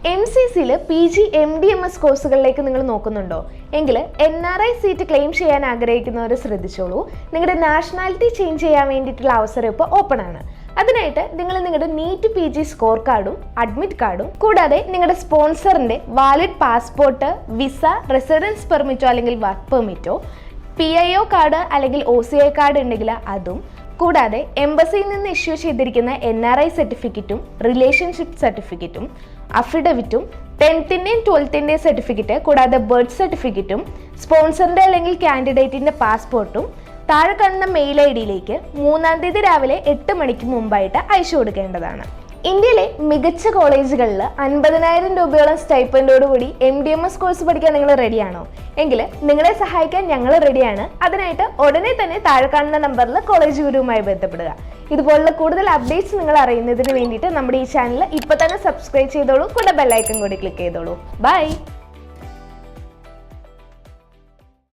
MCCയിൽ PG MDMS കോഴ്സുകളിലേക്ക് നിങ്ങൾ നോക്കുന്നുണ്ടോ എങ്കിൽ NRI സീറ്റ് ക്ലെയിം ചെയ്യാൻ ആഗ്രഹിക്കുന്നവർ ശ്രദ്ധിച്ചോളൂ. നിങ്ങളുടെ നാഷണാലിറ്റി ചേഞ്ച് ചെയ്യാൻ വേണ്ടിയിട്ടുള്ള അവസരം ഇപ്പോൾ ഓപ്പൺ ആണ്. അതിനായിട്ട് നിങ്ങൾ നിങ്ങളുടെ നീറ്റ് PG സ്കോർ കാർഡും അഡ്മിറ്റ് കാർഡും കൂടാതെ നിങ്ങളുടെ സ്പോൺസറിൻ്റെ വാലിഡ് പാസ്പോർട്ട്, വിസ, റെസിഡൻസ് പെർമിറ്റോ അല്ലെങ്കിൽ വർക്ക് പെർമിറ്റോ, PIO കാർഡ് അല്ലെങ്കിൽ OCI കാർഡ് ഉണ്ടെങ്കിൽ അതും, കൂടാതെ എംബസിയിൽ നിന്ന് ഇഷ്യൂ ചെയ്തിരിക്കുന്ന NRI സർട്ടിഫിക്കറ്റും റിലേഷൻഷിപ്പ് സർട്ടിഫിക്കറ്റും അഫിഡവിറ്റും 10th-ന്റെയും 12th-ന്റെയും സർട്ടിഫിക്കറ്റ് കൂടാതെ ബർത്ത് സർട്ടിഫിക്കറ്റും സ്പോൺസറിൻ്റെ അല്ലെങ്കിൽ കാൻഡിഡേറ്റിൻ്റെ പാസ്പോർട്ടും താഴെ കാണുന്ന മെയിൽ ID-യിലേക്ക് 3-ാം തീയതി രാവിലെ 8 മണിക്ക് മുമ്പായിട്ട് അയച്ചു കൊടുക്കേണ്ടതാണ്. ഇന്ത്യയിലെ മികച്ച കോളേജുകളിൽ 50,000 രൂപയോളം സ്റ്റൈപ്പൻഡോടുകൂടി MDMS കോഴ്സ് പഠിക്കാൻ നിങ്ങൾ റെഡിയാണോ എങ്കിൽ നിങ്ങളെ സഹായിക്കാൻ ഞങ്ങൾ റെഡിയാണ്. അതിനായിട്ട് ഉടനെ തന്നെ താഴെ കാണുന്ന നമ്പറിൽ കോളേജ് ഗുരുവുമായി ബന്ധപ്പെടുക. ഇതുപോലുള്ള കൂടുതൽ അപ്ഡേറ്റ്സ് നിങ്ങൾ അറിയുന്നതിന് വേണ്ടിയിട്ട് നമ്മുടെ ഈ ചാനൽ ഇപ്പോൾ തന്നെ സബ്സ്ക്രൈബ് ചെയ്തോളൂ, കൂടെ ബെല്ലൈക്കൺ കൂടി ക്ലിക്ക് ചെയ്തോളൂ. ബൈ.